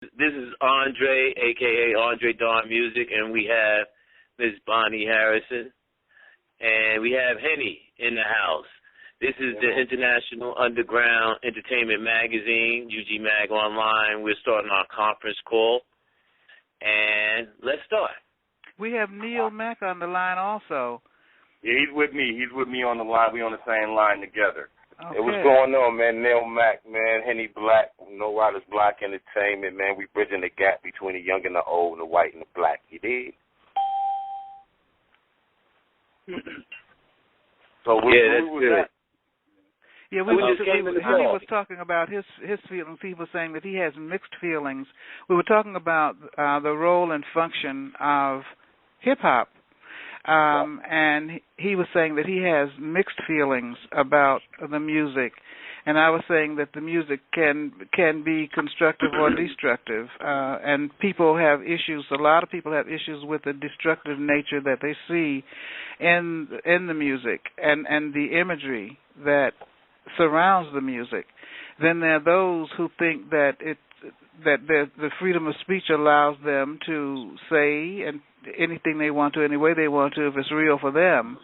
This is Andre, a.k.a. Andre Dawn Music, and we have Miss Bonnie Harrison, and we have Henny in the house. This is the International Underground Entertainment Magazine, Ugmagonline. We're starting our conference call, and let's start. We have Neil Mack on the line also. Yeah, he's with me. He's with me on the line. We on the same line together. Okay. Hey, what's going on, man? Neil Mack, man. Henny Black, No Riders Black Entertainment, man. We bridging the gap between the young and the old, the white and the black. You dig? So that's good. Yeah, Henny was talking about his feelings. He was saying that he has mixed feelings. We were talking about the role and function of hip-hop. And he was saying that he has mixed feelings about the music, and I was saying that the music can be constructive or destructive, and people have issues. A lot of people have issues with the destructive nature that they see in the music and the imagery that surrounds the music. Then there are those who think that the freedom of speech allows them to say and anything they want to, any way they want to, if it's real for them,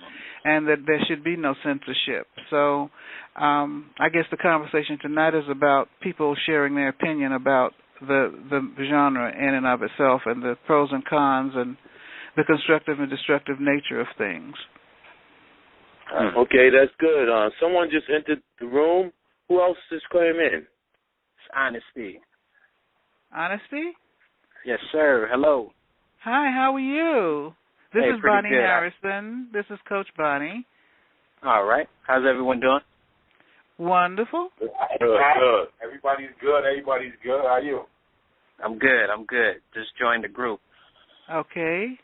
and that there should be no censorship. So I guess the conversation tonight is about people sharing their opinion about the genre in and of itself and the pros and cons and the constructive and destructive nature of things. Okay, that's good. Someone just entered the room. Who else just came in? It's Honesty. Honesty? Yes, sir. Hello. Hi, how are you? This is Bonnie good. Harrison. This is Coach Bonnie. All right. How's everyone doing? Wonderful. Good. Everybody's good. Everybody's good. How are you? I'm good. Just joined the group. Okay.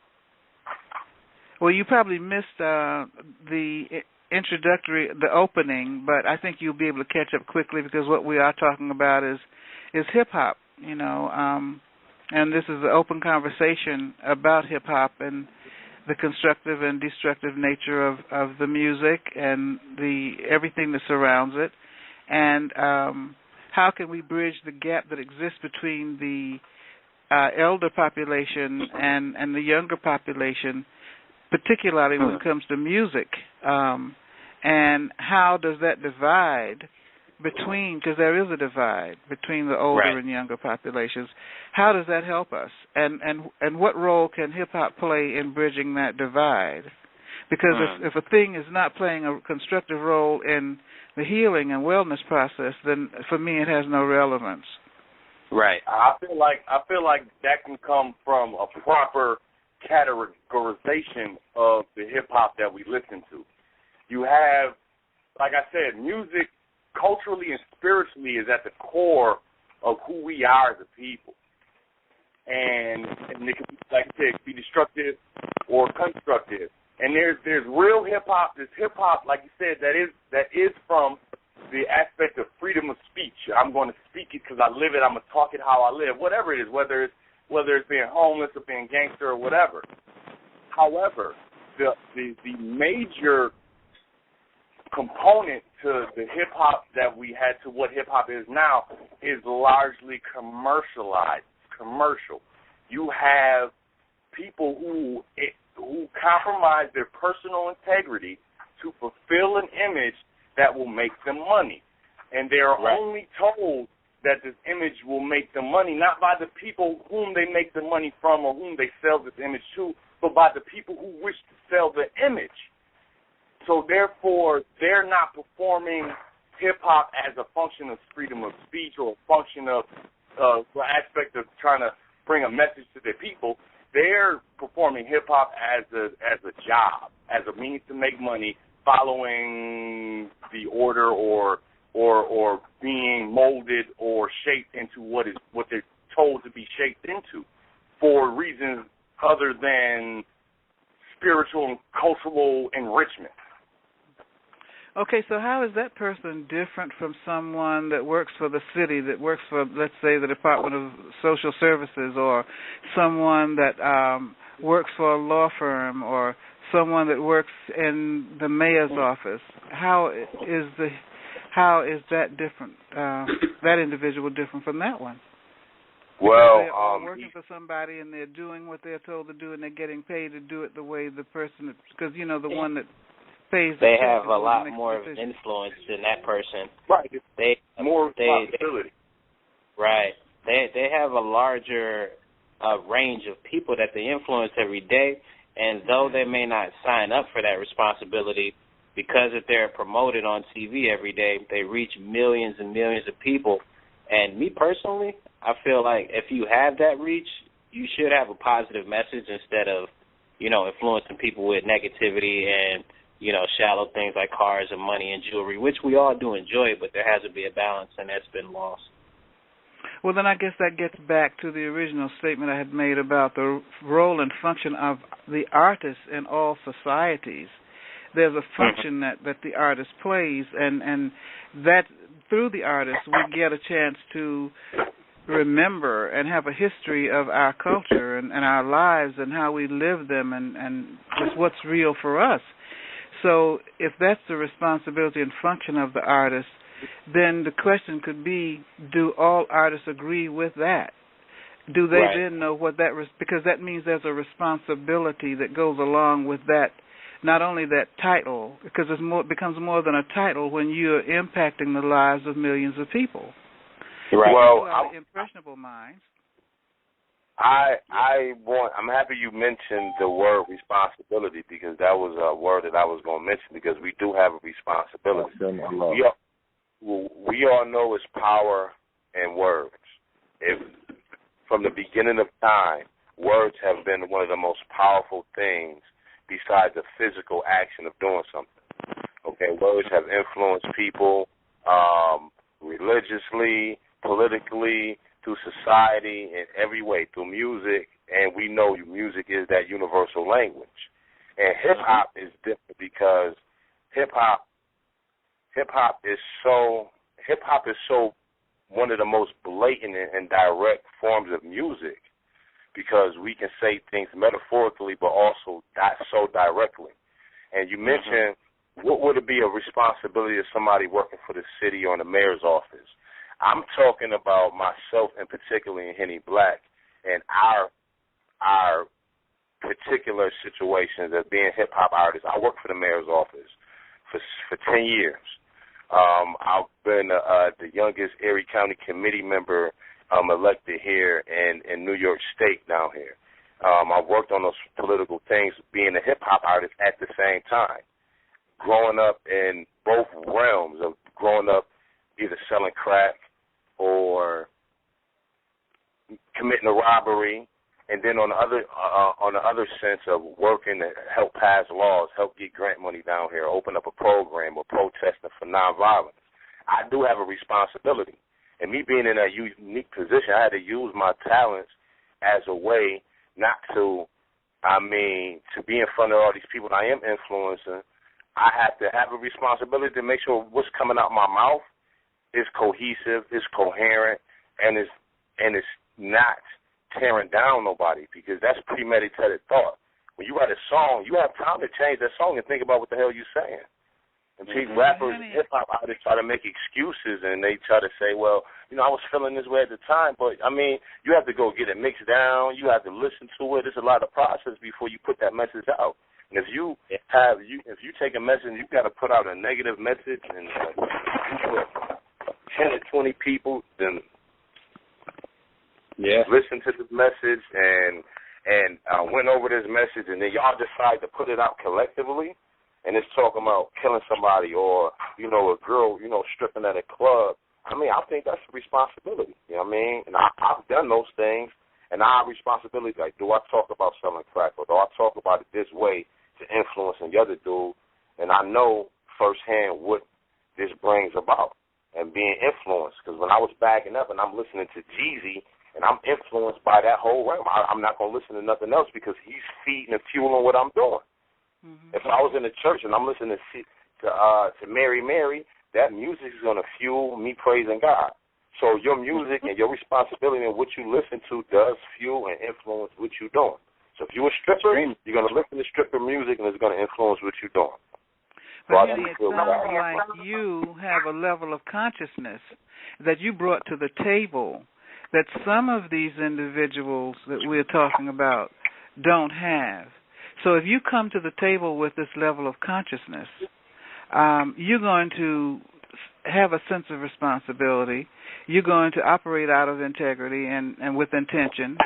Well, you probably missed the opening, but I think you'll be able to catch up quickly because what we are talking about is hip-hop, and this is an open conversation about hip-hop and the constructive and destructive nature of the music and everything that surrounds it, and how can we bridge the gap that exists between the elder population and the younger population, particularly when it comes to music, and how does that divide because there is a divide between the older and younger populations. How does that help us? And what role can hip-hop play in bridging that divide? Because if a thing is not playing a constructive role in the healing and wellness process, then for me it has no relevance. Right. I feel like that can come from a proper categorization of the hip-hop that we listen to. You have, like I said, music culturally and spiritually is at the core of who we are as a people. And it can, like I said, be destructive or constructive. And there's real hip-hop, there's hip-hop, like you said, that is from the aspect of freedom of speech. I'm going to speak it because I live it, I'm going to talk it how I live, whatever it is, whether it's being homeless or being gangster or whatever. However, the major component to the hip-hop that we had to what hip-hop is now is largely commercialized, commercial. You have people who compromise their personal integrity to fulfill an image that will make them money. And they are only told that this image will make them money, not by the people whom they make the money from or whom they sell this image to, but by the people who wish to sell the image. So therefore, they're not performing hip-hop as a function of freedom of speech or a function of the aspect of trying to bring a message to their people. They're performing hip-hop as a job, as a means to make money, following the order or being molded or shaped into what they're told to be shaped into for reasons other than spiritual and cultural enrichment. Okay, so how is that person different from someone that works for the city, that works for, let's say, the Department of Social Services, or someone that works for a law firm, or someone that works in the mayor's office? How is that different? That individual different from that one? Well, they're all working for somebody, and they're doing what they're told to do, and they're getting paid to do it the way the person, because the one that pays. They have a lot more of influence than that person. Right. They more responsibility. Right. They have a larger range of people that they influence every day, and though they may not sign up for that responsibility, because if they're promoted on TV every day, they reach millions and millions of people. And me personally, I feel like if you have that reach, you should have a positive message instead of, influencing people with negativity and, shallow things like cars and money and jewelry, which we all do enjoy, but there has to be a balance, and that's been lost. Well, then I guess that gets back to the original statement I had made about the role and function of the artist in all societies. There's a function that the artist plays, and that through the artist we get a chance to remember and have a history of our culture and our lives and how we live them and just what's real for us. So if that's the responsibility and function of the artist, then the question could be, do all artists agree with that? Do they then know what that because that means there's a responsibility that goes along with that, not only that title, because it becomes more than a title when you're impacting the lives of millions of people. Right. Well, impressionable minds. I'm happy you mentioned the word responsibility, because that was a word that I was going to mention, because we do have a responsibility. We all know it's power in words. From the beginning of time, words have been one of the most powerful things besides the physical action of doing something. Okay, words have influenced people religiously, politically, through society, in every way, through music, and we know music is that universal language. And hip-hop is different because hip-hop is so one of the most blatant and direct forms of music, because we can say things metaphorically but also so directly. And you mentioned, what would it be a responsibility of somebody working for the city or in the mayor's office? I'm talking about myself and particularly in Henny Black and our particular situations as being hip-hop artists. I worked for the mayor's office for 10 years. I've been the youngest Erie County committee member elected here in New York State down here. I've worked on those political things, being a hip-hop artist at the same time, growing up in both realms of growing up either selling crack or committing a robbery, and then on the other sense of working to help pass laws, help get grant money down here, open up a program or protesting for nonviolence. I do have a responsibility. And me being in a unique position, I had to use my talents as a way not to be in front of all these people that I am influencing. I have to have a responsibility to make sure what's coming out my mouth is cohesive, is coherent, and it's not tearing down nobody, because that's premeditated thought. When you write a song, you have time to change that song and think about what the hell you're saying. And rappers and hip-hop artists try to make excuses, and they try to say, well, I was feeling this way at the time, but, you have to go get it mixed down. You have to listen to it. There's a lot of process before you put that message out. And if you take a message, you got to put out a negative message, and 10 to 20 people then listen to this message and went over this message, and then y'all decide to put it out collectively, and it's talking about killing somebody or, a girl, stripping at a club. I think that's a responsibility, And I've done those things, and I have responsibility. Like, do I talk about selling crack, or do I talk about it this way to influence the other dude? And I know firsthand what this brings about and being influenced. Because when I was backing up and I'm listening to Jeezy, and I'm influenced by that whole realm, I'm not going to listen to nothing else, because he's feeding and fueling what I'm doing. If I was in the church and I'm listening to Mary Mary, that music is going to fuel me praising God. So your music and your responsibility and what you listen to does fuel and influence what you're doing. So if you're a stripper, you're going to listen to stripper music, and it's going to influence what you're doing. But it sounds like you have a level of consciousness that you brought to the table that some of these individuals that we're talking about don't have. So if you come to the table with this level of consciousness, you're going to have a sense of responsibility. You're going to operate out of integrity and with intention,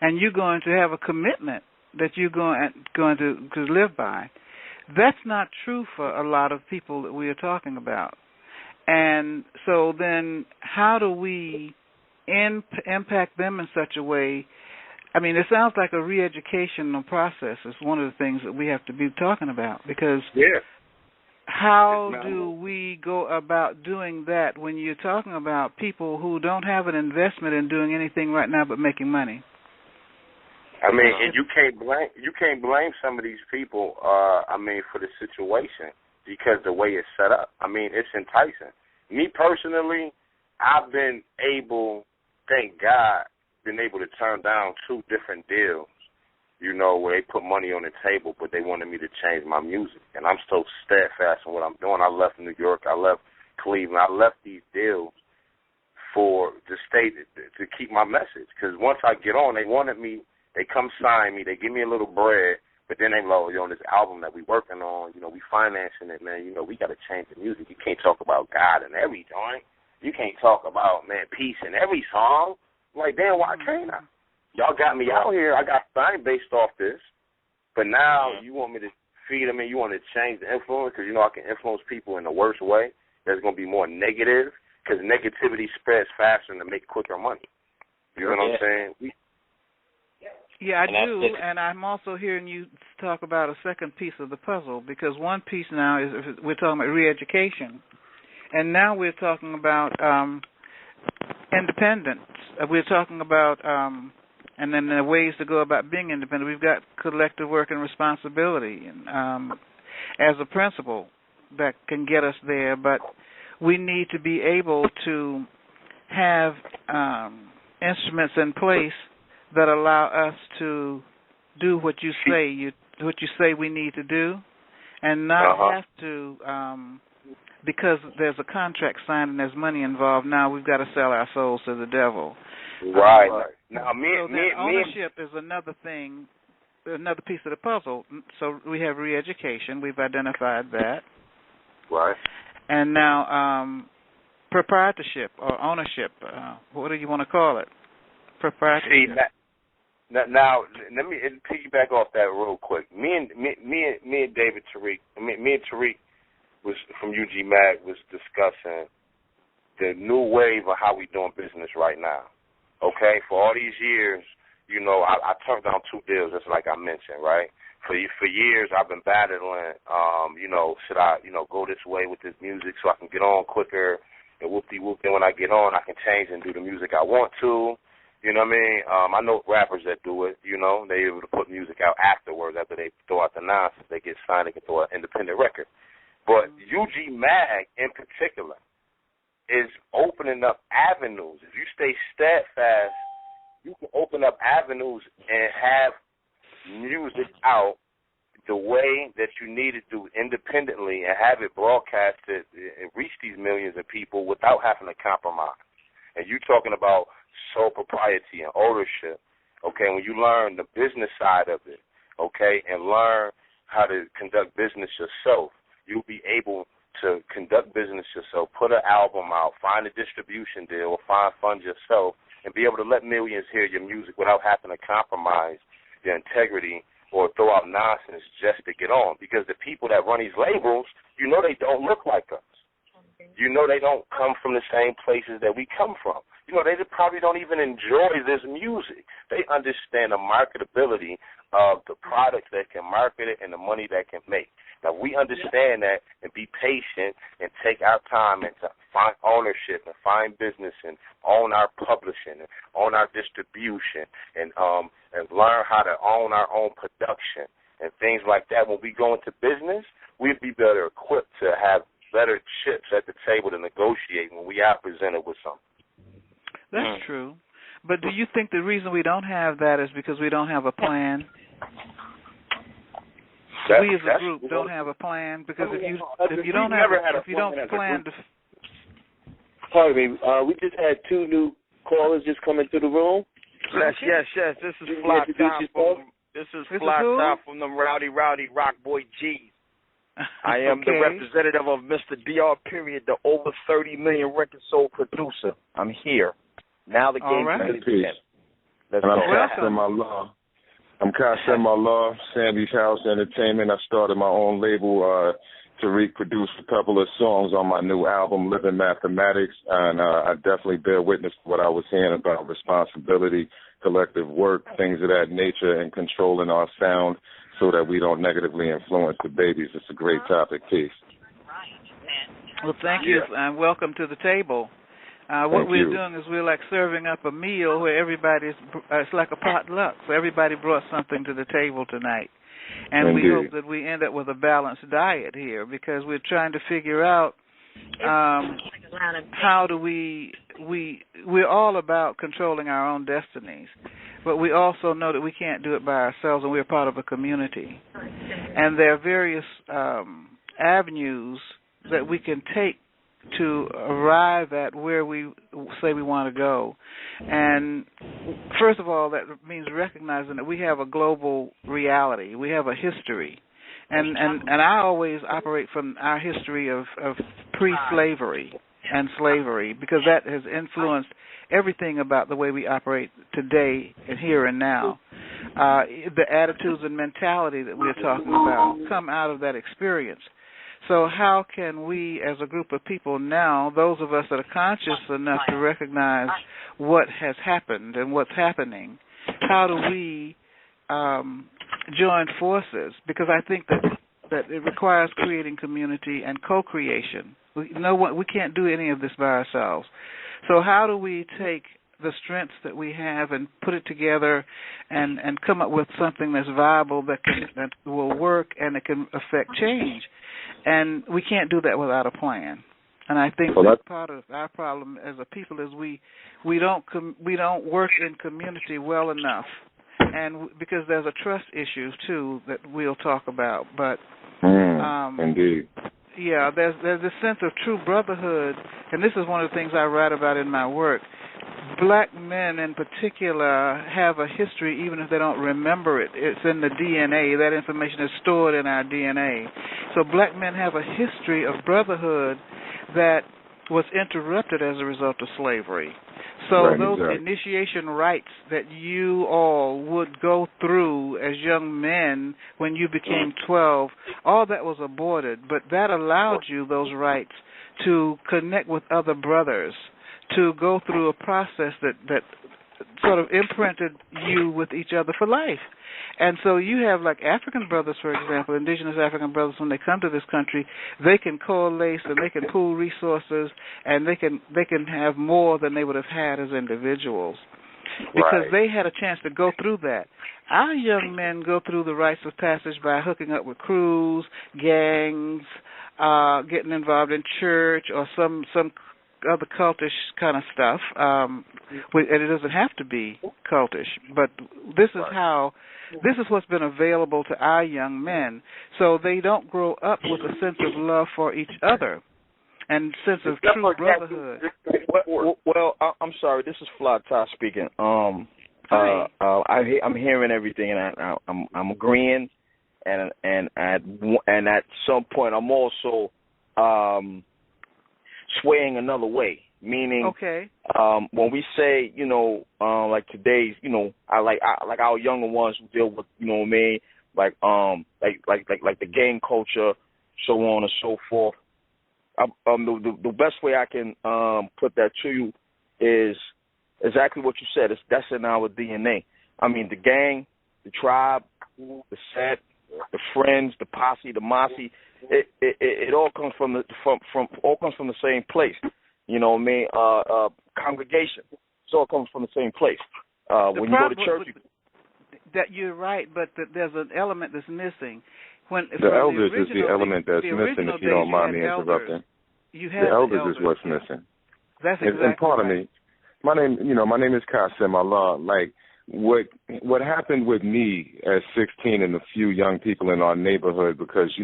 and you're going to have a commitment that you're going to live by. That's not true for a lot of people that we are talking about. And so then how do we impact them in such a way? I mean, it sounds like a re-educational process is one of the things that we have to be talking about, because how do we go about doing that when you're talking about people who don't have an investment in doing anything right now but making money? I mean, and you can't blame some of these people, for the situation, because the way it's set up. I mean, it's enticing. Me personally, I've been able, thank God, to turn down 2 different deals, where they put money on the table, but they wanted me to change my music. And I'm so steadfast in what I'm doing. I left New York. I left Cleveland. I left these deals for the state to keep my message. Because once I get on, they wanted me. They come sign me. They give me a little bread, but then they go, this album that we working on, we financing it, man. We got to change the music. You can't talk about God in every joint. You can't talk about, peace in every song. I'm like, damn, why can't I? Y'all got me out here. I ain't based off this. But now you want me to feed them and you want to change the influence because, I can influence people in the worst way. There's going to be more negative because negativity spreads faster and to make quicker money. You know what I'm saying? Yeah, I do, and I'm also hearing you talk about a second piece of the puzzle, because one piece now is we're talking about re-education, and now we're talking about independence. We're talking about, and then the ways to go about being independent. We've got collective work and responsibility as a principle that can get us there, but we need to be able to have instruments in place that allow us to do what you say we need to do, and not have to, because there's a contract signed and there's money involved. Now we've got to sell our souls to the devil. Right. Now, ownership is another thing, another piece of the puzzle. So we have re-education. We've identified that. Right. And now proprietorship or ownership. What do you want to call it? Proprietorship. See, now, let me piggyback off that real quick. Me and David Tariq, me and Tariq was from Ugmagonline was discussing the new wave of how we doing business right now. Okay, for all these years, I turned down 2 deals, just like I mentioned, right? For years, I've been battling. Should I, go this way with this music so I can get on quicker and whoop-de-whoop. Then when I get on, I can change and do the music I want to. You know what I mean? I know rappers that do it, They're able to put music out afterwards after they throw out the nonsense. They get signed, they can throw an independent record. But Ugmagonline in particular is opening up avenues. If you stay steadfast, you can open up avenues and have music out the way that you need to do independently and have it broadcasted and reach these millions of people without having to compromise. And you talking about sole propriety and ownership, okay, when you learn the business side of it, okay, and learn how to conduct business yourself, you'll be able to conduct business yourself, put an album out, find a distribution deal, or find funds yourself, and be able to let millions hear your music without having to compromise your integrity or throw out nonsense just to get on. Because the people that run these labels, they don't look like us. They don't come from the same places that we come from. They probably don't even enjoy this music. They understand the marketability of the products that can market it and the money that can make. Now, we understand that and be patient and take our time and to find ownership and find business and own our publishing and own our distribution and learn how to own our own production and things like that. When we go into business, we'd be better equipped to have better chips at the table to negotiate when we are presented with something. That's true. But do you think the reason we don't have that is because we don't have a plan? We as a group don't have a plan, because if you don't plan to... Pardon me. We just had 2 new callers just coming through the room. Yes. This is Fly Top from them rowdy rock boy G's. I am the representative of Mr. DR Period, the over 30 million record sold producer. I'm here. Now the game can begin. And I'm Qasim Allah, Sandy's House Entertainment. I started my own label. Tariq produced a couple of songs on my new album, Living Mathematics, and I definitely bear witness to what I was hearing about responsibility, collective work, things of that nature, and controlling our sound so that we don't negatively influence the babies. It's a great topic, Peace. Well, thank you, and welcome to the table. What we're doing is we're like serving up a meal where everybody's, it's like a potluck, so everybody brought something to the table tonight. And we hope that we end up with a balanced diet here, because we're trying to figure out how do we're all about controlling our own destinies, but we also know that we can't do it by ourselves, and we're part of a community. And there are various avenues that we can take to arrive at where we say we want to go. And first of all, that means recognizing that we have a global reality. We have a history. And I always operate from our history of pre-slavery and slavery, because that has influenced everything about the way we operate today and here and now. The attitudes and mentality that we're talking about come out of that experience. So how can we, as a group of people now, those of us that are conscious enough to recognize what has happened and what's happening, how do we join forces? Because I think that it requires creating community and co-creation. We can't do any of this by ourselves. So how do we take the strengths that we have and put it together and come up with something that's viable, that will work, and it can affect change? And we can't do that without a plan. And I think that part of our problem as a people is we don't work in community well enough, and because there's a trust issue too that we'll talk about. But indeed, yeah, there's this sense of true brotherhood, and this is one of the things I write about in my work. Black men in particular have a history, even if they don't remember it. It's in the DNA. That information is stored in our DNA. So black men have a history of brotherhood that was interrupted as a result of slavery. So those initiation rites that you all would go through as young men when you became 12, all that was aborted. But that allowed you, those rites, to connect with other brothers, to go through a process that sort of imprinted you with each other for life. And so you have, like, African brothers, for example, indigenous African brothers, when they come to this country, they can coalesce and they can pool resources, and they can have more than they would have had as individuals, because they had a chance to go through that. Our young men go through the rites of passage by hooking up with crews, gangs, getting involved in church or some other cultish kind of stuff, and it doesn't have to be cultish, but this is what's been available to our young men, so they don't grow up with a sense of love for each other and sense of true brotherhood. Well, I'm sorry, this is Fly Top speaking. I'm hearing everything, and I'm agreeing, and at some point I'm also swaying another way, meaning when we say, like today's, I like our younger ones who deal with, what I mean, like the gang culture, so on and so forth. The best way I can put that to you is exactly what you said. That's in our DNA. I mean, the gang, the tribe, the set, the friends, the posse, the mosse. It all comes from the same place. You know what I mean? Congregation. It all comes from the same place. When you go to church, that you're right, but there's an element that's missing. The elders is the element that's missing. If you don't mind me interrupting, the elders is what's missing. That's exactly and pardon me. My name is Qasim Allah. Like what happened with me at 16 and a few young people in our neighborhood, because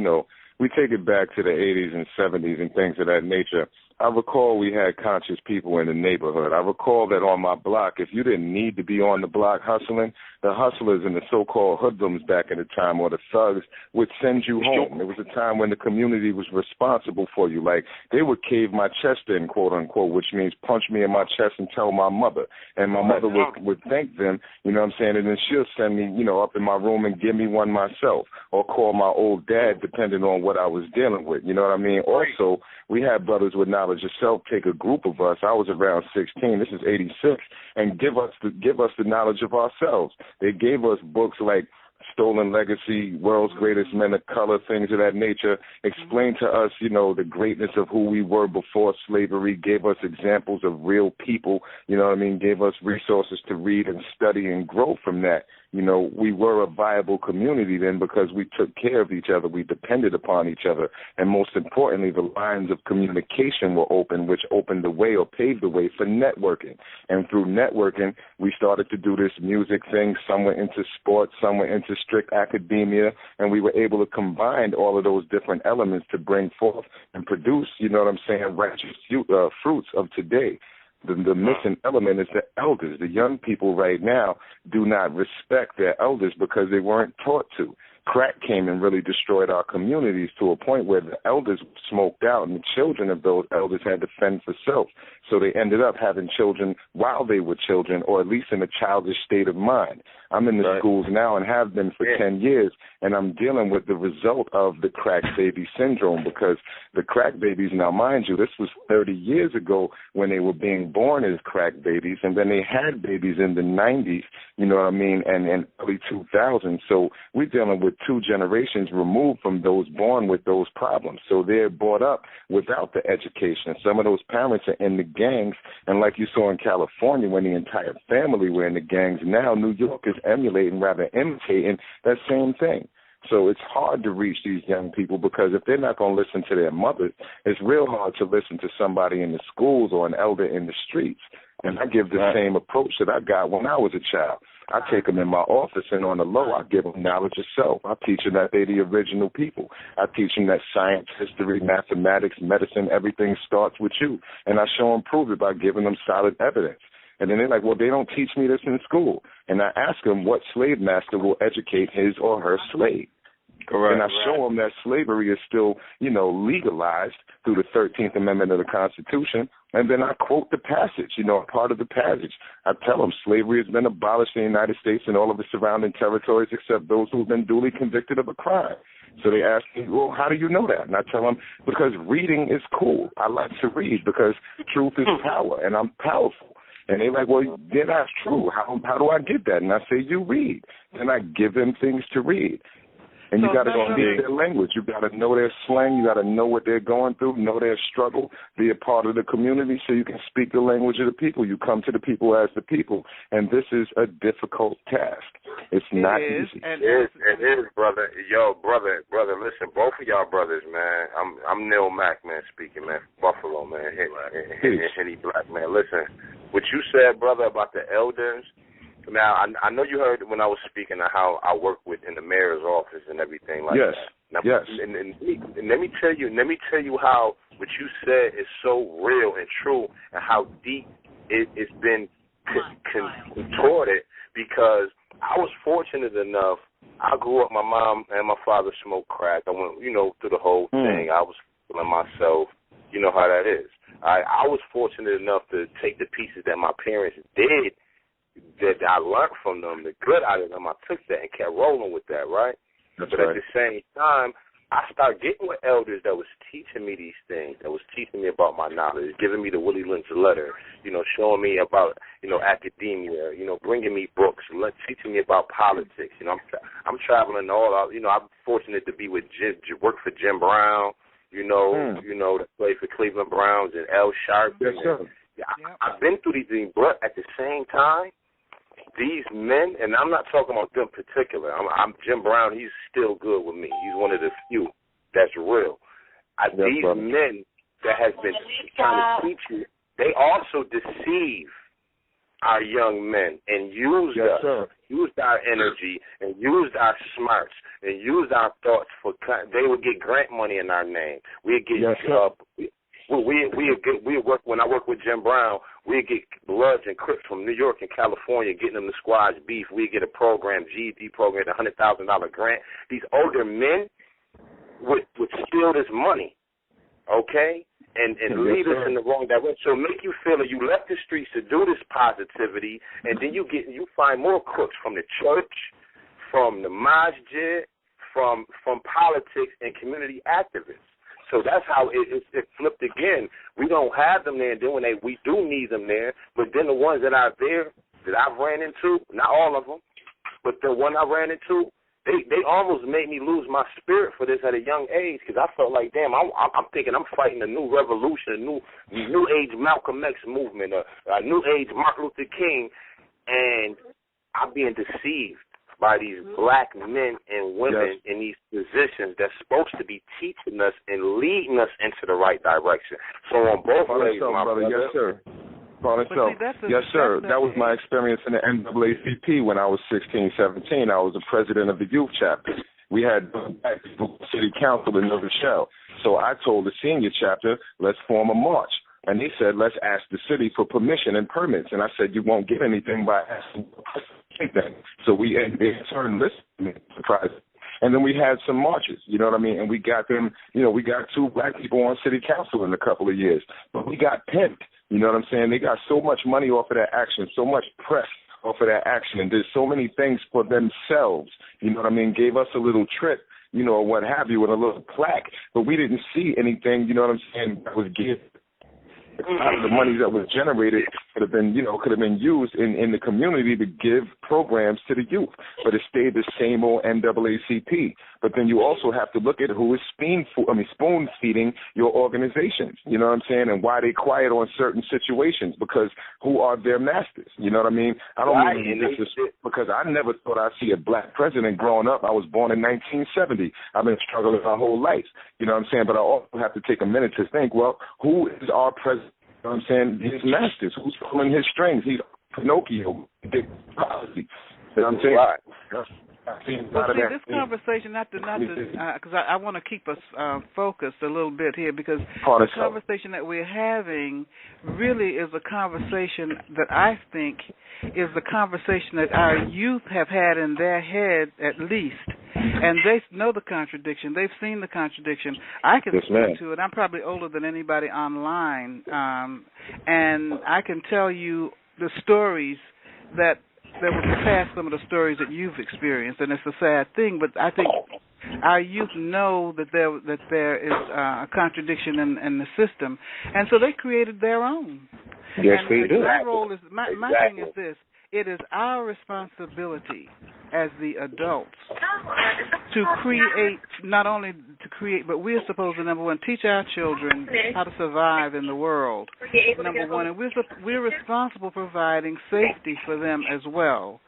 we take it back to the 80s and 70s and things of that nature. I recall we had conscious people in the neighborhood. I recall that on my block, if you didn't need to be on the block hustling, the hustlers and the so-called hoodlums back in the time, or the thugs, would send you home. There was a time when the community was responsible for you. Like, they would cave my chest in, quote unquote, which means punch me in my chest and tell my mother. And my mother would thank them, you know what I'm saying, and then she'll send me, you know, up in my room and give me one myself, or call my old dad, depending on what I was dealing with. You know what I mean? Also, we had brothers with knowledge of self take a group of us. I was around 16. This is 86, and give us the knowledge of ourselves. They gave us books like Stolen Legacy, World's Greatest Men of Color, things of that nature, explained to us, you know, the greatness of who we were before slavery, gave us examples of real people, you know what I mean, gave us resources to read and study and grow from that. You know, we were a viable community then because we took care of each other. We depended upon each other. And most importantly, the lines of communication were open, which opened the way or paved the way for networking. And through networking, we started to do this music thing. Some were into sports, some were into strict academia, and we were able to combine all of those different elements to bring forth and produce, you know what I'm saying, righteous fruits of today. The missing element is the elders. The young people right now do not respect their elders because they weren't taught to. Crack came and really destroyed our communities to a point where the elders smoked out and the children of those elders had to fend for self. So they ended up having children while they were children, or at least in a childish state of mind. I'm in the schools now and have been for 10 years, and I'm dealing with the result of the crack baby syndrome, because the crack babies, now mind you, this was 30 years ago when they were being born as crack babies, and then they had babies in the 90s, you know what I mean, and early 2000s. So we're dealing with two generations removed from those born with those problems. So they're brought up without the education. Some of those parents are in the gangs, and like you saw in California when the entire family were in the gangs, now New York is emulating, rather imitating, that same thing. So it's hard to reach these young people because if they're not going to listen to their mothers, it's real hard to listen to somebody in the schools or an elder in the streets. And I give the same approach that I got when I was a child. I take them in my office, and on the low, I give them knowledge of self. I teach them that they're the original people. I teach them that science, history, mathematics, medicine, everything starts with you. And I show them prove it by giving them solid evidence. And then they're like, well, they don't teach me this in school. And I ask them what slave master will educate his or her slave. Correct. And I show them that slavery is still, you know, legalized through the 13th Amendment of the Constitution. And then I quote the passage, you know, part of the passage. I tell them slavery has been abolished in the United States and all of the surrounding territories except those who have been duly convicted of a crime. So they ask me, well, how do you know that? And I tell them, because reading is cool. I like to read because truth is power, and I'm powerful. And they're like, well, yeah, that's true. How do I get that? And I say, you read. And I give them things to read. And you got to speak their language. You got to know their slang. You got to know what they're going through, know their struggle, be a part of the community so you can speak the language of the people. You come to the people as the people. And this is a difficult task. It's not easy. It is, brother. Yo, brother, listen, both of y'all brothers, man. I'm Neil Mack, man, speaking, man, Buffalo, man, Henny Black, man. Listen, what you said, brother, about the elders. Now, I know you heard when I was speaking of how I work with in the mayor's office and everything like that. Now, yes. And let me tell you how what you said is so real and true, and how deep it's been contorted. Because I was fortunate enough. I grew up. My mom and my father smoked crack. I went, you know, through the whole thing. I was feeling myself. You know how that is. I was fortunate enough to take the pieces that my parents did, that I learned from them, the good out of them. I took that and kept rolling with that, right? But at the same time, I started getting with elders that was teaching me these things, that was teaching me about my knowledge, giving me the Willie Lynch letter, you know, showing me about, you know, academia, you know, bringing me books, teaching me about politics. You know, I'm traveling all out. You know, I'm fortunate to be with work for Jim Brown, you know, that play for Cleveland Browns and L. Sharpton. Yes, sir. I've been through these things, but at the same time, these men, and I'm not talking about them particular. I'm Jim Brown. He's still good with me. He's one of the few that's real. These men that has been trying to teach you, they also deceive our young men and use us, used our energy, and used our smarts, and used our thoughts for. They would get grant money in our name. We'd get we work when I work with Jim Brown. We get Bloods and Crips from New York and California getting them to squash beef. We get a program, GED program, a $100,000 grant. These older men would steal this money, okay, and lead us in the wrong direction. So make you feel that you left the streets to do this positivity, and then you find more crooks from the church, from the masjid, from politics and community activists. So that's how it flipped again. We don't have them there, and then when we do need them there, but then the ones that are there that I've ran into, not all of them, but the one I ran into, they almost made me lose my spirit for this at a young age, because I felt like, damn, I'm thinking I'm fighting a new revolution, a new age Malcolm X movement, a new age Martin Luther King, and I'm being deceived by these black men and women in these positions that's supposed to be teaching us and leading us into the right direction. So on both ways, my brother. Yes, sir. Yes, sir. That was my experience in the NAACP when I was 16, 17. I was the president of the youth chapter. We had black people city council in New Rochelle. So I told the senior chapter, let's form a march. And they said, let's ask the city for permission and permits. And I said, you won't get anything by asking anything. So we in turn listened, surprised. And then we had some marches, you know what I mean? And we got them, we got 2 black people on city council in a couple of years. But we got pimped, you know what I'm saying? They got so much money off of that action, so much press off of that action, and did so many things for themselves, you know what I mean? Gave us a little trip, or what have you, with a little plaque. But we didn't see anything, you know what I'm saying, that was geared. The money that was generated could have been used in the community to give programs to the youth, but it stayed the same old NAACP. But then you also have to look at who is spoon feeding your organizations. You know what I'm saying, and why they quiet on certain situations, because who are their masters? You know what I mean? I don't mean this because I never thought I'd see a black president growing up. I was born in 1970. I've been struggling my whole life. You know what I'm saying? But I also have to take a minute to think, well, who is our president? You know what I'm saying? His masters. Who's pulling his strings? He's Pinocchio. Big policy. You know what I'm saying? Right. This conversation, because I want to keep us focused a little bit here, because the conversation that we're having really is a conversation that I think is the conversation that our youth have had in their head at least, and they know the contradiction. They've seen the contradiction. I can speak to it. I'm probably older than anybody online, and I can tell you the stories that will surpass some of the stories that you've experienced, and it's a sad thing. But I think our youth know that there is a contradiction in the system, and so they created their own. Yes, they do. My role is my thing is this: it is our responsibility as the adults to create, not only to create, but we're supposed to, number one, teach our children how to survive in the world, number one, and we're responsible for providing safety for them as well.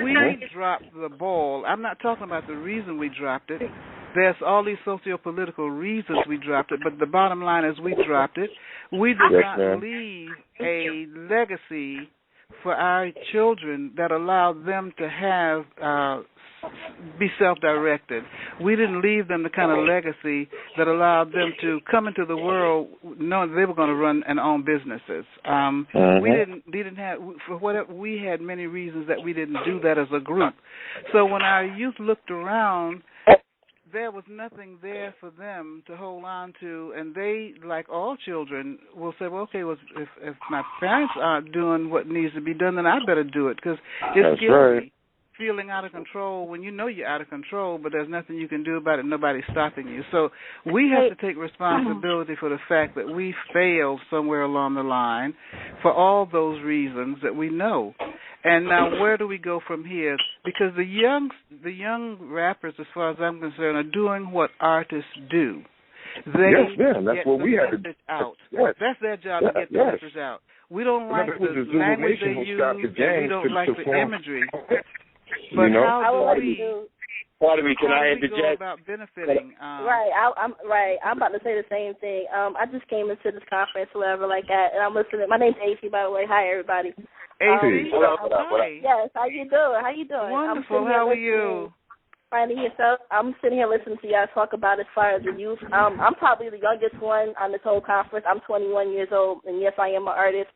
We dropped the ball. I'm not talking about the reason we dropped it. There's all these socio-political reasons we dropped it, but the bottom line is we dropped it. We did not leave a legacy for our children that allowed them to have be self-directed. We didn't leave them the kind of legacy that allowed them to come into the world knowing they were going to run and own businesses. We didn't have, for whatever, we had many reasons that we didn't do that as a group. So when our youth looked around, there was nothing there for them to hold on to, and they, like all children, will say, well, okay, if my parents aren't doing what needs to be done, then I better do it, because it's guilty. Feeling out of control when you know you're out of control, but there's nothing you can do about it. Nobody's stopping you. So we have to take responsibility for the fact that we failed somewhere along the line for all those reasons that we know. And now where do we go from here? Because the young rappers, as far as I'm concerned, are doing what artists do. That's what we have to do. Out. That's their job to get the message out. We don't like the language they use, and we don't like the imagery. But how do we can I interject? Go about benefiting? I'm about to say the same thing. I just came into this conference, whatever, like that, and I'm listening. My name's AC, by the way. Hi, everybody. AC, Yes, how you doing? Wonderful. How are you? Finding yourself, I'm sitting here listening to y'all talk about as far as the youth. I'm probably the youngest one on this whole conference. I'm 21 years old, and yes, I am an artist.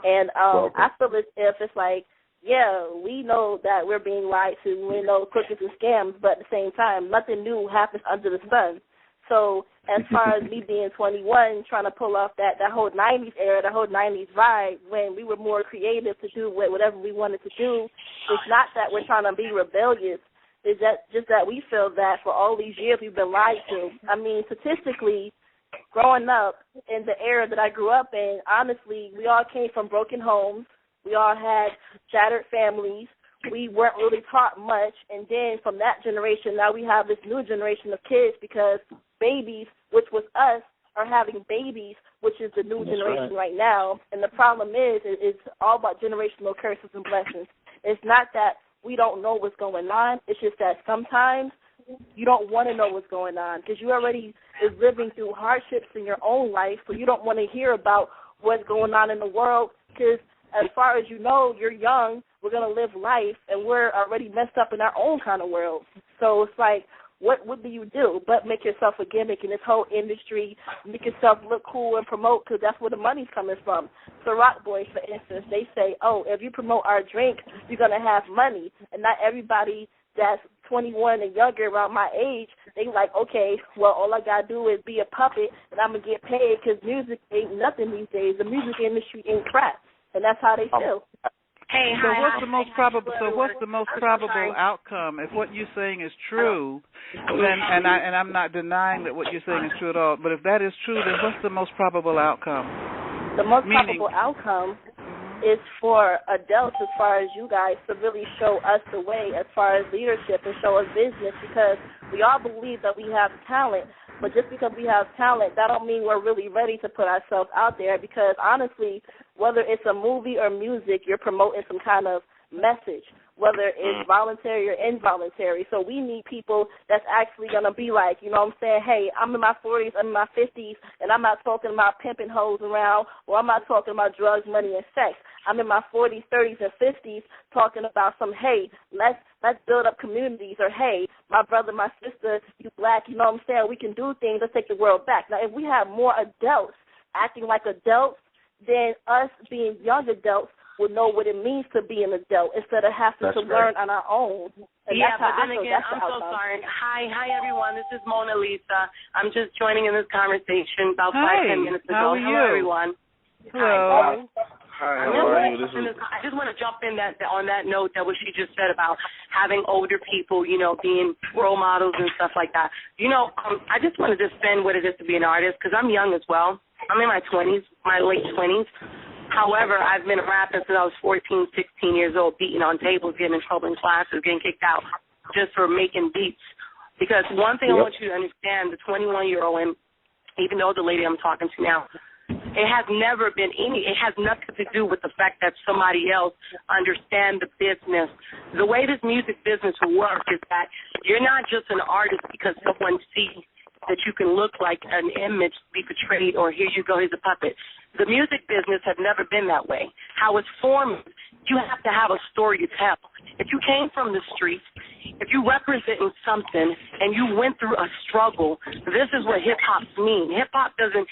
And I feel as if it's like, yeah, we know that we're being lied to. We know crookeds and scams, but at the same time, nothing new happens under the sun. So as far as me being 21, trying to pull off that whole 90s era, the whole 90s vibe, when we were more creative to do whatever we wanted to do, it's not that we're trying to be rebellious. It's just that we feel that for all these years we've been lied to. I mean, statistically, growing up in the era that I grew up in, honestly, we all came from broken homes. We all had shattered families. We weren't really taught much. And then from that generation, now we have this new generation of kids because babies, which was us, are having babies, which is the new generation right now. And the problem is it's all about generational curses and blessings. It's not that we don't know what's going on. It's just that sometimes you don't want to know what's going on because you already is living through hardships in your own life, so you don't want to hear about what's going on in the world because as far as you know, you're young, we're going to live life, and we're already messed up in our own kind of world. So it's like, what do you do but make yourself a gimmick in this whole industry, make yourself look cool and promote because that's where the money's coming from. So Rock Boys, for instance, they say, oh, if you promote our drink, you're going to have money. And not everybody that's 21 and younger around my age, they like, okay, well, all I got to do is be a puppet, and I'm going to get paid because music ain't nothing these days. The music industry ain't crap. And that's how they feel. Hey, so what's the most probable? So what's the most probable outcome? If what you're saying is true, then and I'm not denying that what you're saying is true at all. But if that is true, then what's the most probable outcome? The most probable outcome is for adults, as far as you guys, to really show us the way as far as leadership and show us business, because we all believe that we have talent. But just because we have talent, that don't mean we're really ready to put ourselves out there because, honestly, whether it's a movie or music, you're promoting some kind of message, whether it's voluntary or involuntary. So we need people that's actually going to be like, you know what I'm saying, hey, I'm in my 40s, I'm in my 50s, and I'm not talking about pimping hoes around, or I'm not talking about drugs, money, and sex. I'm in my 40s, 30s, and 50s talking about some, hey, let's build up communities, or, hey, my brother, my sister, you black, you know what I'm saying, we can do things, let's take the world back. Now, if we have more adults acting like adults, then us being young adults will know what it means to be an adult instead of having to learn on our own. And yeah, but then again, I'm so sorry. Hi, everyone. This is Mona Lisa. I'm just joining in this conversation about 5-10 minutes ago. How are you? Hello, everyone. Hello. Hi, how are you? I just want to jump in on that note that what she just said about having older people, you know, being role models and stuff like that. You know, I just want to defend what it is to be an artist because I'm young as well. I'm in my 20s, my late 20s. However, I've been rapping since I was 14, 16 years old, beating on tables, getting in trouble in classes, getting kicked out just for making beats. Because one thing I want you to understand, the 21-year-old, and even though the lady I'm talking to now, it has nothing to do with the fact that somebody else understands the business. The way this music business works is that you're not just an artist because someone sees that you can look like an image to be portrayed, or here you go, here's a puppet. The music business has never been that way. How it's formed, you have to have a story to tell. If you came from the streets, if you representing something and you went through a struggle, this is what hip-hop means. Hip-hop doesn't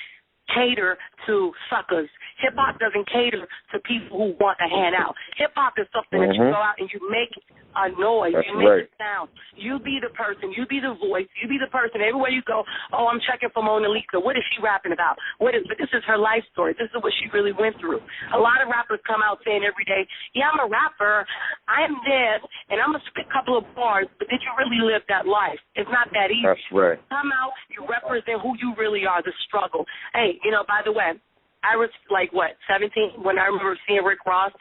cater to suckers. Hip-hop doesn't cater to people who want a handout. Hip-hop is something that you go out and you make a noise. That's you make a sound. You be the person. You be the voice. You be the person. Everywhere you go, oh, I'm checking for Mona Lisa. What is she rapping about? But this is her life story. This is what she really went through. A lot of rappers come out saying every day, yeah, I'm a rapper. I'm this, and I'm going to spit a couple of bars, but did you really live that life? It's not that easy. That's right. Come out, you represent who you really are, the struggle. Hey, you know, by the way, I was like, 17 when I remember seeing Rick Ross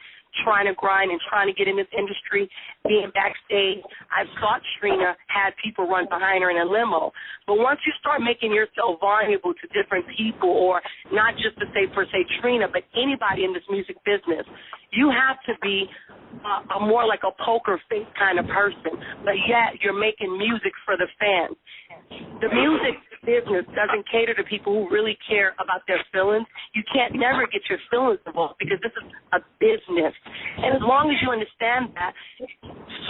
trying to grind and trying to get in this industry, being backstage. I saw Trina had people run behind her in a limo. But once you start making yourself vulnerable to different people, or not just to say, per se, Trina, but anybody in this music business, you have to be a more like a poker face kind of person, but yet you're making music for the fans. The music business doesn't cater to people who really care about their feelings. You can't never get your feelings involved because this is a business. And as long as you understand that,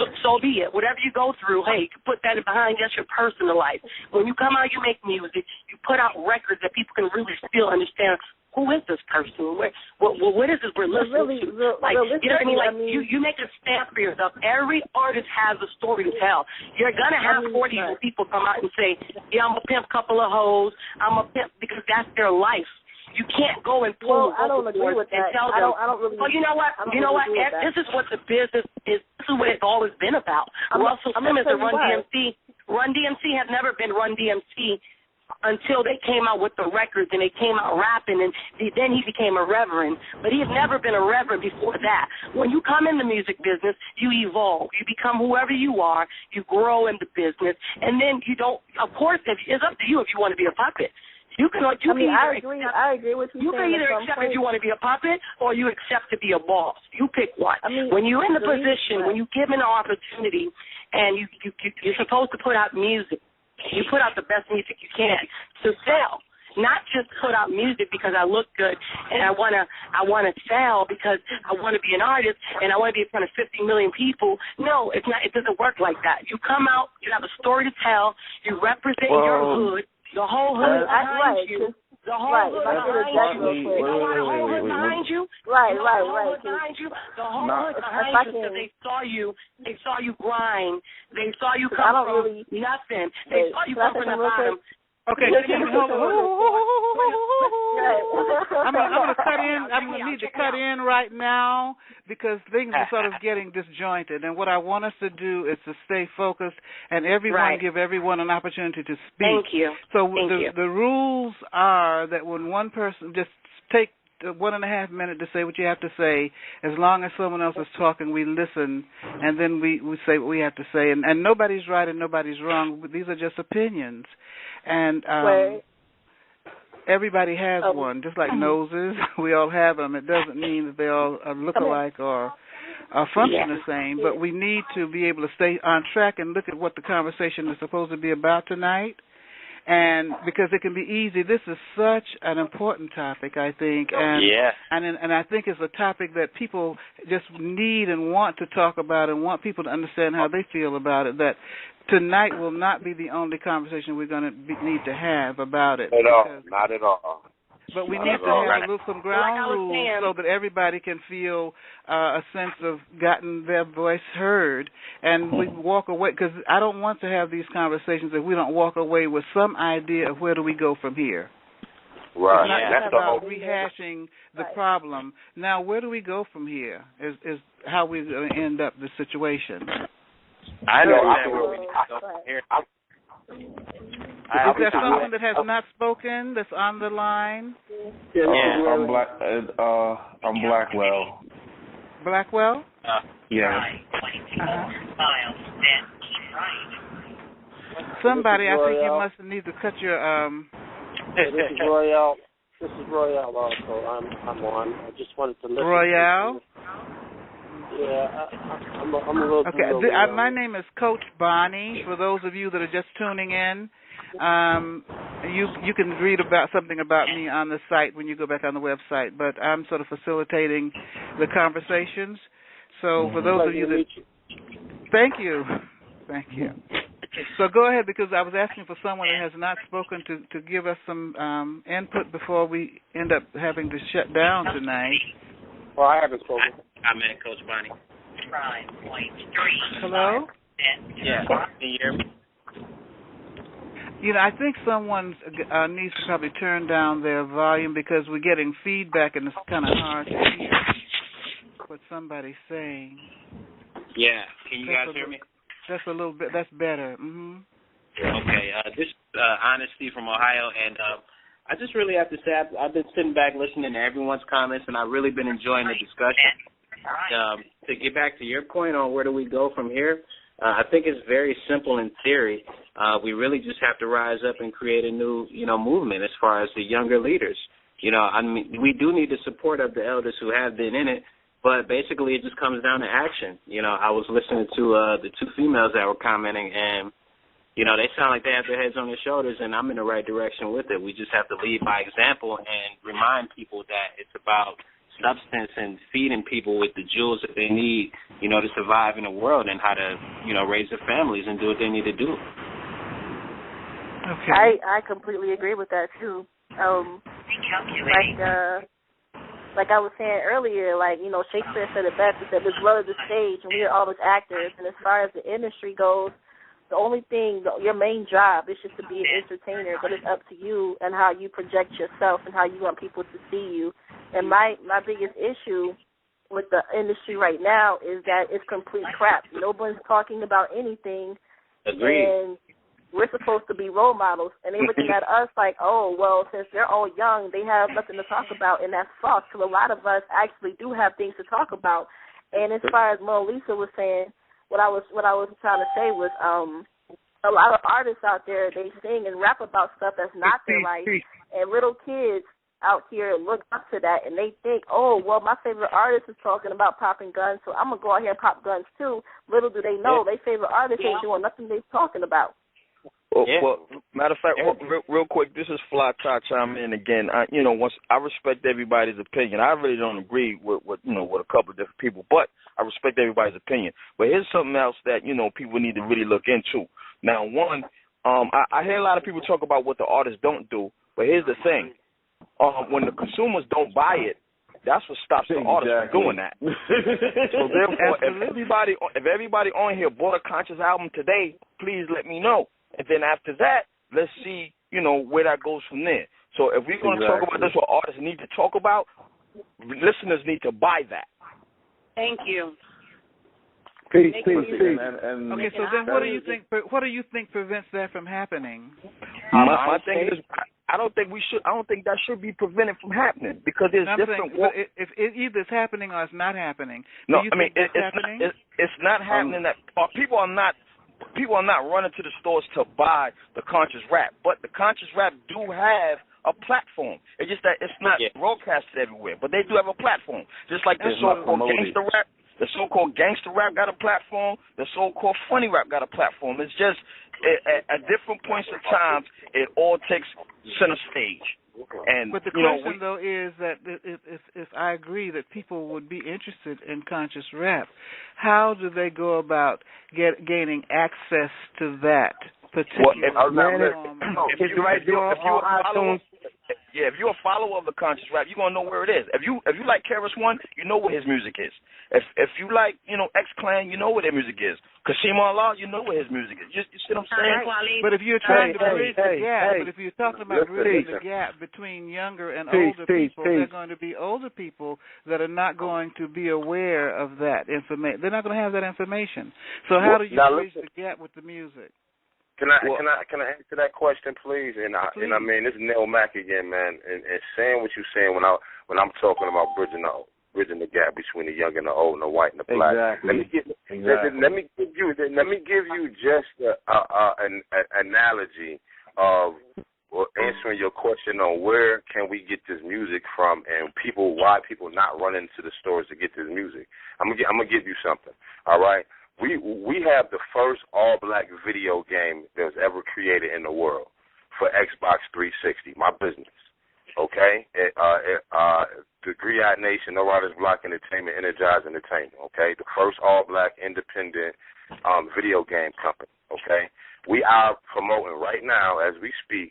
so so be it. Whatever you go through, hey, you put that behind. That's your personal life. When you come out, you make music. You put out records that people can really still understand. Who is this person? What is this we're listening to? Like, you know what I mean? Like, you make a stamp for yourself. Every artist has a story to tell. You're going to have 40 people come out and say, yeah, I'm a pimp, couple of hoes. I'm a pimp, because that's their life. You can't go and pull I don't agree with that. Tell them, I don't really. Well, you know what? This is what the business is. This is what it's always been about. Russell Simmons and Run DMC. Run DMC have never been Run DMC until they came out with the records and they came out rapping, and then he became a reverend. But he had never been a reverend before that. When you come in the music business, you evolve. You become whoever you are. You grow in the business, and then you don't. Of course, it's up to you if you want to be a puppet. I agree with you. You can either accept that you want to be a puppet, or you accept to be a boss. You pick one. When you're in the position, when you're given an opportunity, and you're supposed to put out music, you put out the best music you can to sell. Not just put out music because I look good and I wanna sell because I want to be an artist and I want to be in front of 50 million people. No, it's not. It doesn't work like that. You come out, you have a story to tell, you represent your hood, the whole hood behind you. The whole hood behind you. You know why the whole hood behind you? Right. The whole hood behind you because they saw you grind. They saw you come from nothing. They saw you come from the bottom. Okay, hold on. I'm going to cut in. I'm going to need to cut in right now because things are sort of getting disjointed. And what I want us to do is to stay focused and give everyone an opportunity to speak. Thank you. So the rules are that when one person just take 1.5 minutes to say what you have to say, as long as someone else is talking, we listen, and then we say what we have to say. And nobody's right and nobody's wrong. These are just opinions. And everybody has one, just like noses. We all have them. It doesn't mean that they all look alike or function the same, but we need to be able to stay on track and look at what the conversation is supposed to be about tonight. And because it can be easy, this is such an important topic, I think, and I think it's a topic that people just need and want to talk about and want people to understand how they feel about it. That tonight will not be the only conversation we're going to need to have about it. Not at all. But we need to have some ground rules so that everybody can feel a sense of getting their voice heard, and we walk away, because I don't want to have these conversations if we don't walk away with some idea of where do we go from here. Right. It's not about rehashing the problem. Now, where do we go from here is how we're going to end up the situation. I know where we need to go from here. Is there someone that has not spoken that's on the line? I'm Blackwell. Blackwell? Yeah. Somebody, I think you must need to cut your This is Royale. This is Royale also. I'm on. I just wanted to listen. Royale? Yeah, I'm a little. Okay, my name is Coach Bonnie. For those of you that are just tuning in, you can read about something about me on the site when you go back on the website. But I'm sort of facilitating the conversations. So for those of you that, thank you. So go ahead, because I was asking for someone that has not spoken to give us some input before we end up having to shut down tonight. Well, I haven't spoken. I'm in, Coach Bonnie. Hello? Yeah. Can you hear me? You know, I think someone needs to probably turn down their volume because we're getting feedback and it's kind of hard to hear what somebody's saying. Yeah. Can you guys hear me? That's a little bit. That's better. Mm-hmm. Okay. This is Honesty from Ohio, and I just really have to say I've been sitting back listening to everyone's comments, and I've really been enjoying the discussion. To get back to your point on where do we go from here, I think it's very simple in theory. We really just have to rise up and create a new, movement as far as the younger leaders. I mean, we do need the support of the elders who have been in it, but basically it just comes down to action. I was listening to the two females that were commenting, and they sound like they have their heads on their shoulders, and I'm in the right direction with it. We just have to lead by example and remind people that it's about substance and feeding people with the jewels that they need, you know, to survive in the world and how to, you know, raise their families and do what they need to do. Okay. I completely agree with that too. Like I was saying earlier, like, you know, Shakespeare said it best. He said, "The blood of the stage, and we are all as actors." And as far as the industry goes, the only thing, your main job is just to be an entertainer, but it's up to you and how you project yourself and how you want people to see you. And my biggest issue with the industry right now is that it's complete crap. No one's talking about anything. Agreed. And we're supposed to be role models, and they're looking at us like, oh, well, since they're all young, they have nothing to talk about, and that's false. Because a lot of us actually do have things to talk about. And as far as Mona Lisa was saying, what I was trying to say was, a lot of artists out there, they sing and rap about stuff that's not their life, and little kids out here look up to that, and they think, oh, well, my favorite artist is talking about popping guns, so I'm gonna go out here and pop guns too. Little do they know, their favorite artist ain't doing nothing they're talking about. Well, matter of fact, real quick, this is Fly Ty chiming in again. Once I respect everybody's opinion. I really don't agree with with a couple of different people, but I respect everybody's opinion. But here's something else that people need to really look into. Now, one, I hear a lot of people talk about what the artists don't do, but here's the thing: when the consumers don't buy it, that's what stops the artist from doing that. So therefore, if everybody on here bought a Conscious album today, please let me know. And then after that, let's see, where that goes from there. So if we're going to talk about this, what artists need to talk about, listeners need to buy that. Thank you. Peace. And okay, so then what do you think prevents that from happening? My thing is, I don't think that should be prevented from happening because there's different. If either it's happening or it's not happening. No, it's not happening. That people are not running to the stores to buy the conscious rap, but the conscious rap do have a platform. It's just that it's not broadcasted everywhere, but they do have a platform. Just like the so-called gangster rap. The so-called gangster rap got a platform. The so-called funny rap got a platform. It's just at different points of time, it all takes center stage. But the question, though, is that if I agree that people would be interested in conscious rap, how do they go about gaining access to that particular platform? If you're a follower of the conscious rap, you're gonna know where it is. If you like KRS-One, you know where his music is. If you like X-Clan, you know where their music is. Kashima Allah, you know where his music is. You see what I'm saying? But if you're trying to bridge the gap, but if you're talking about bridging the gap between younger and older people, there are going to be older people that are not going to be aware of that information. They're not going to have that information. So how do you bridge the gap with the music? Can I answer that question, please? And I mean, this is Neil Mack again, man. And saying what you're saying when I'm talking about bridging the gap between the young and the old and the white and the black. Exactly. Let me give you just an analogy of answering your question on where can we get this music from and why people not running to the stores to get this music. I'm gonna give you something. All right. We have the first all-black video game that was ever created in the world for Xbox 360, my business, okay? The Griot Nation, No Riders Block Entertainment, Energize Entertainment, okay? The first all-black independent video game company, okay? We are promoting right now, as we speak,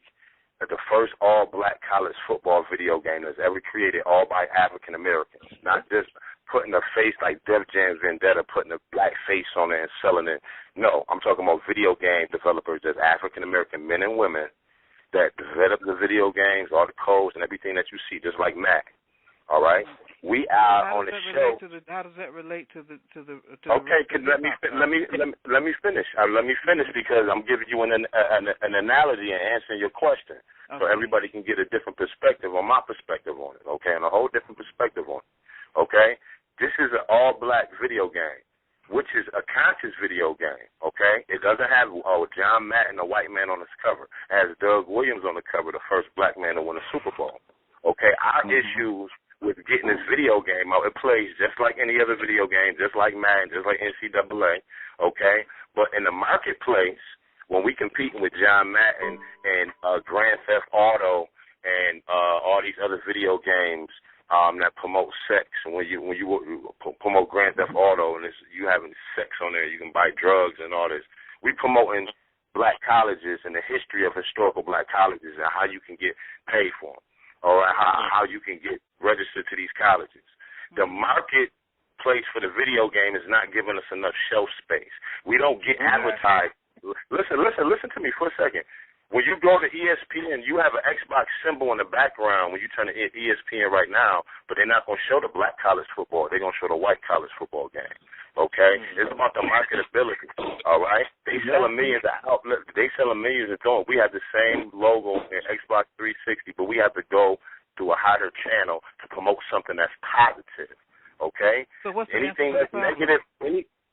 the first all-black college football video game that's ever created all by African Americans, not just putting a face like Def Jam Vendetta, putting a black face on it and selling it. No, I'm talking about video game developers that's African-American men and women that develop the video games, all the codes and everything that you see, just like Mac. All right? We are on the show. How does that relate to the okay, let me finish. Let me finish because I'm giving you an analogy and answering your question so everybody can get a different perspective on my perspective on it, okay, and a whole different perspective on it, okay? This is an all-black video game, which is a conscious video game, okay? It doesn't have John Madden, a white man, on its cover. It has Doug Williams on the cover, the first black man to win a Super Bowl, okay? Our issues with getting this video game out, it plays just like any other video game, just like Madden, just like NCAA, okay? But in the marketplace, when we competing with John Madden and Grand Theft Auto and all these other video games, that promote sex. And when you promote Grand Theft Auto and you having sex on there, you can buy drugs and all this. We promoting black colleges and the history of historical black colleges and how you can get paid for them. All right, how you can get registered to these colleges. The marketplace for the video game is not giving us enough shelf space. We don't get advertised. Listen to me for a second. When you go to ESPN, you have an Xbox symbol in the background when you turn to ESPN right now, but they're not going to show the black college football. They're going to show the white college football game. Okay? It's about the marketability. All right? They selling millions of outlets. They selling millions of dollars. We have the same logo in Xbox 360, but we have to go through a hotter channel to promote something that's positive. Okay? So what's anything that's negative?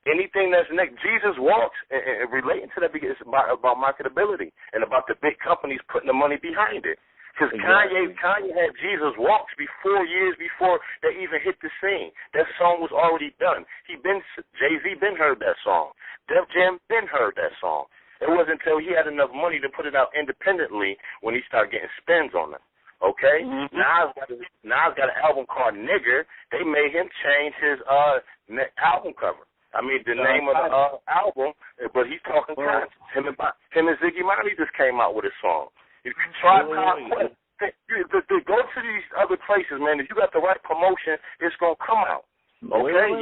Anything that's negative, Jesus walks, and relating to that, because it's about marketability and about the big companies putting the money behind it. Because Kanye had Jesus walks years before they even hit the scene. That song was already done. Jay-Z been heard that song. Def Jam been heard that song. It wasn't until he had enough money to put it out independently when he started getting spins on it. Okay? Nas got an album called Nigger. They made him change his album cover. I mean, the name of the album, but he's talking conscious. Him and Ziggy Marley just came out with a song. You can try to go to these other places, man. If you got the right promotion, it's gonna come out. Okay?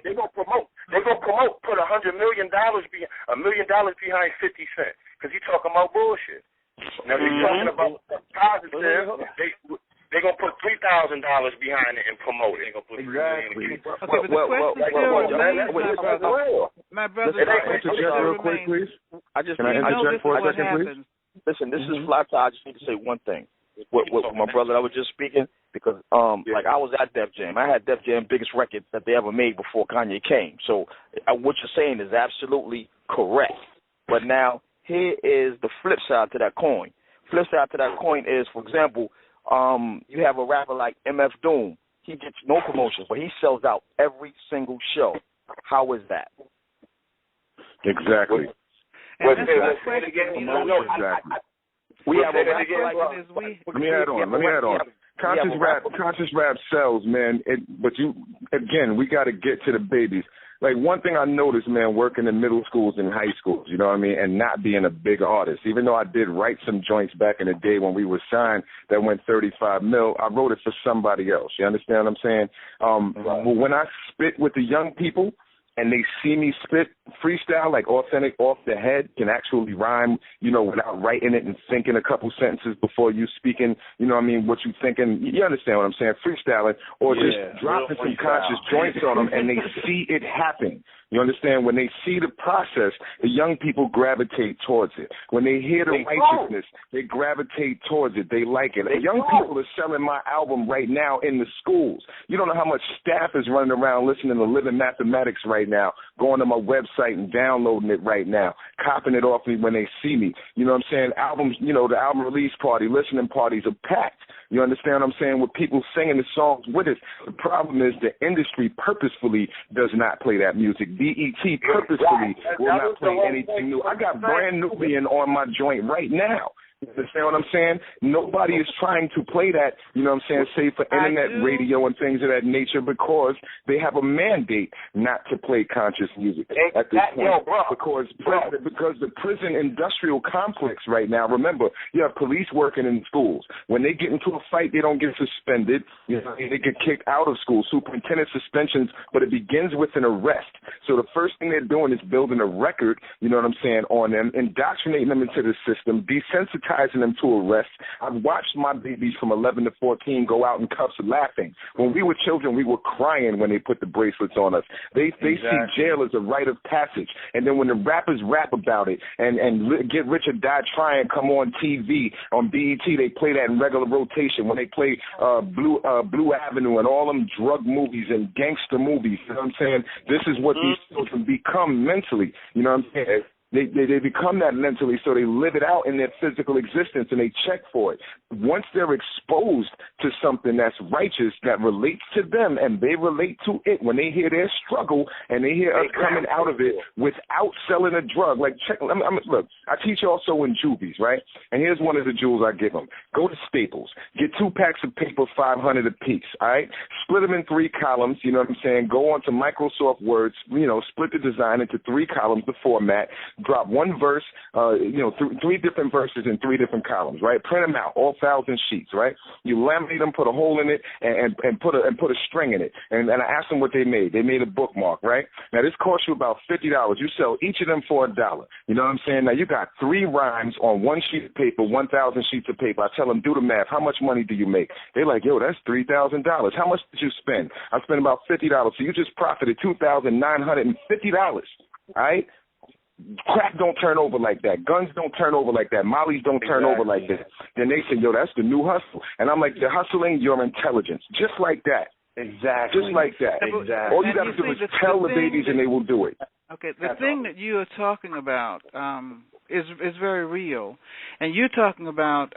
They gonna promote. They gonna promote. Put $100 million behind 50 Cent because he's talking about bullshit. Now they're talking about positive. They're going to put $3,000 behind it and promote it. Exactly. Okay, but the question still remains, my brother. Can I interject real quick, please? Can I interject for a second, please? Listen, this is Fly Tie. I just need to say one thing. With my brother that was just speaking, because like I was at Def Jam. I had Def Jam biggest record that they ever made before Kanye came. So what you're saying is absolutely correct. But now here is the flip side to that coin. Flip side to that coin is, for example, you have a rapper like MF Doom. He gets no promotions, but he sells out every single show. How is that? Exactly. And that's my question. We have a rapper like Let me add on. Conscious rap sells, man. But we got to get to the babies. Like, one thing I noticed, man, working in middle schools and high schools, you know what I mean, and not being a big artist, even though I did write some joints back in the day when we were signed that went 35 mil, I wrote it for somebody else. You understand what I'm saying? But when I spit with the young people and they see me spit freestyle, like authentic, off the head, can actually rhyme, you know, without writing it and thinking a couple sentences before you speaking, you know what I mean, what you thinking, you understand what I'm saying, freestyling, or just dropping some conscious joints on them and they see it happen. You understand? When they see the process, the young people gravitate towards it. When they hear the righteousness, they gravitate towards it. They like it. And young people are selling my album right now in the schools. You don't know how much staff is running around listening to Living Mathematics right now, going to my website and downloading it right now, copying it off me when they see me. You know what I'm saying? Albums, you know, the album release party, listening parties are packed. You understand what I'm saying? With people singing the songs with us. The problem is the industry purposefully does not play that music. BET purposefully will not play anything new. I got Brand Nubian on my joint right now. You understand what I'm saying? Nobody is trying to play that, you know what I'm saying, save for internet radio and things of that nature, because they have a mandate not to play conscious music at this point. Because the prison industrial complex right now, remember, you have police working in schools. When they get into a fight, they don't get suspended. You know, they get kicked out of school, superintendent suspensions, but it begins with an arrest. So the first thing they're doing is building a record, you know what I'm saying, on them, indoctrinating them into the system, desensitizing them to arrest. I've watched my babies from 11 to 14 go out in cuffs laughing. When we were children, we were crying when they put the bracelets on us. They see jail as a rite of passage. And then when the rappers rap about it and Get Rich or Die Trying come on TV, on BET, they play that in regular rotation. When they play Blue Avenue and all them drug movies and gangster movies, you know what I'm saying? This is what these children become mentally. You know what I'm saying? They become that mentally, so they live it out in their physical existence, and they check for it. Once they're exposed to something that's righteous, that relates to them, and they relate to it, when they hear their struggle and they hear us coming out of it without selling a drug, like check. Look, I teach also in juvies, right? And here's one of the jewels I give them. Go to Staples, get 2 packs of paper, 500 apiece, all right? Split them in 3 columns, you know what I'm saying? Go on to Microsoft Word, split the design into 3 columns, the format, drop 1 verse, 3 different verses in 3 different columns, right? Print them out, all 1,000 sheets, right? You laminate them, put a hole in it, and put a string in it. And I asked them what they made. They made a bookmark, right? Now, this costs you about $50. You sell each of them for $1. You know what I'm saying? Now, you got 3 rhymes on 1 sheet of paper, 1,000 sheets of paper. I tell them, do the math. How much money do you make? They're like, yo, that's $3,000. How much did you spend? I spent about $50. So you just profited $2,950, all right? Crack don't turn over like that. Guns don't turn over like that. Mollies don't turn over like that. Then they say, yo, that's the new hustle. And I'm like, the hustling your intelligence. Just like that. Exactly. Just like that. Exactly. All you got to do is tell the babies and they will do it. Okay, the thing that you are talking about is very real. And you're talking about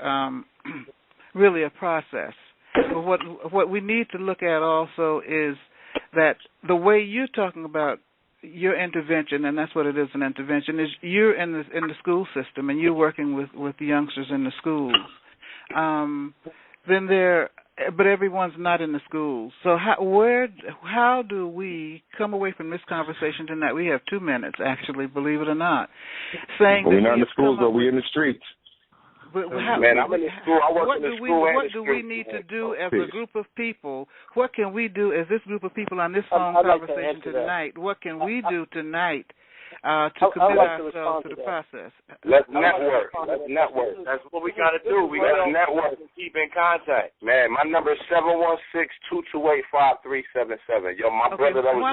really a process. But what we need to look at also is that the way you're talking about your intervention, and that's what it is, an intervention, is you're in the school system and you're working with the youngsters in the schools. But everyone's not in the schools. So how do we come away from this conversation tonight? We have 2 minutes, actually, believe it or not. We're not in the schools, but we're in the streets. I'm in the school. I work in the school. What do we need to do as a group of people? What can we do as this group of people on this phone conversation tonight? What can we do tonight to commit ourselves to the process? Let's network. That's what we got to do. We got to network and keep in contact. Man, my number is 716-228-5377. Yo, my brother that was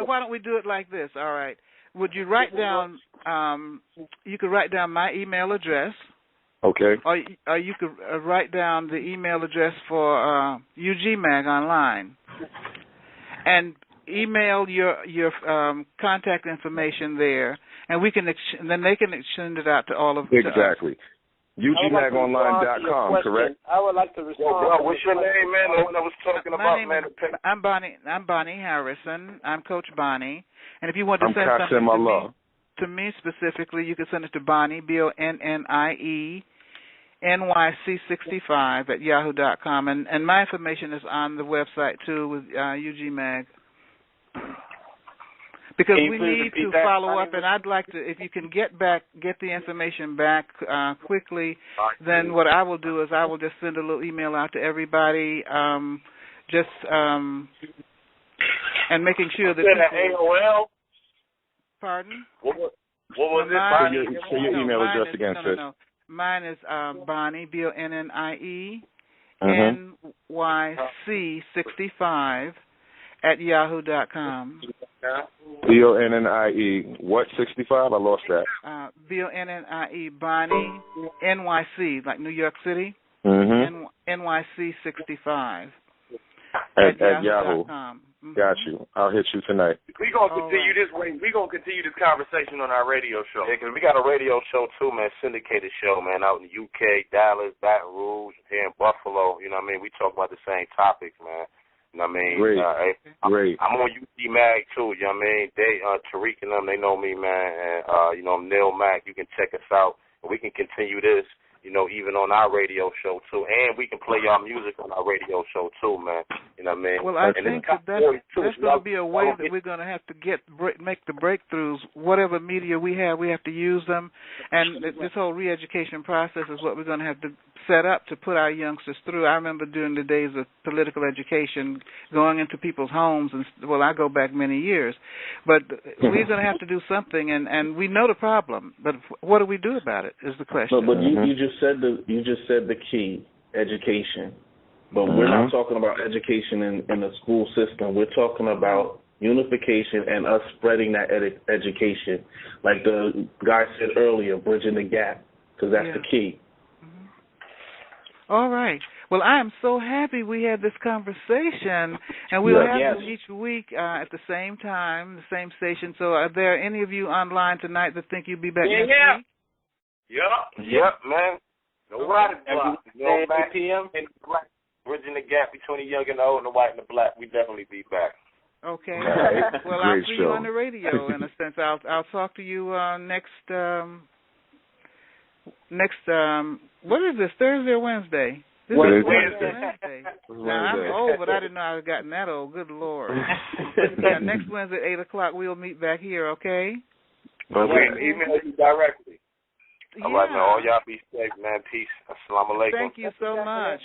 why don't we do it like this? All right. Would you write down? You could write down my email address. Okay. Or you could write down the email address for Ugmagonline, and email your contact information there, and we can then they can send it out to all of exactly. Ugmagonline.com, correct? I would like to respond. What's your name, man? The one I was talking about, man. I'm Bonnie Harrison. I'm Coach Bonnie, and if you want to send something to me specifically, you can send it to Bonnie, BONNIE, NYC65 at yahoo.com. And my information is on the website, too, with Ugmag. Because we need to follow up, and I'd like to, if you can get the information back quickly, then what I will do is I will just send a little email out to everybody, and making sure that people... AOL? Pardon? What was it, Bonnie? Say your email address again, sis. No. Mine is Bonnie, BONNIE, NYC65 at yahoo.com. BONNIE, what, 65? I lost that. BONNIE, Bonnie, NYC, like New York City, NYC65 at Yahoo. Got you. I'll hit you tonight. We're going to continue this way. We're going to continue this conversation on our radio show. Yeah, because we got a radio show, too, man, syndicated show, man, out in the UK, Dallas, Baton Rouge, here in Buffalo. You know what I mean? We talk about the same topics, man. You know what I mean? Great. I'm on UT Mag, too. You know what I mean? They, Tariq and them, they know me, man. And, I'm Neil Mack. You can check us out. And we can continue this, even on our radio show, too. And we can play y'all music on our radio show, too, man. You know what I mean? Well, I think that's going to be a way that we're going to have to make the breakthroughs. Whatever media we have to use them. And this whole re-education process is what we're going to have to set up to put our youngsters through. I remember during the days of political education, going into people's homes, and I go back many years. But we're going to have to do something, and we know the problem. But what do we do about it is the question. But you just said the key, education. But we're not talking about education in the school system. We're talking about unification and us spreading that education. Like the guy said earlier, bridging the gap, because that's the key. All right. Well, I am so happy we had this conversation, and we'll have this each week at the same time, the same station. So are there any of you online tonight that think you'll be back next week? Yep, man. No riding block. No back. PM. Bridging the gap between the young and the old and the white and the black. We definitely be back. Okay. Right. Well, I'll see you on the radio in a sense. I'll talk to you next. What is this? Thursday or Wednesday? This is Wednesday. Now I'm old, but I didn't know I had gotten that old. Good Lord. Next Wednesday at 8:00 we'll meet back here. Okay. Email you directly. Yeah. All right, man. All y'all be safe, man. Peace. Assalamu alaikum. Thank you so much.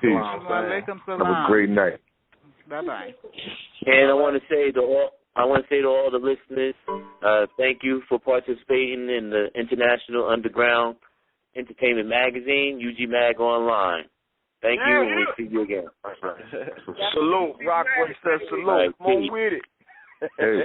Peace. Have a great night. Bye-bye. And I want to say to all the listeners, thank you for participating in the International Underground Entertainment Magazine, Ugmagonline. Thank you, and we'll see you again. Salute. Rockway says salute. Right, Come on with it. Hey.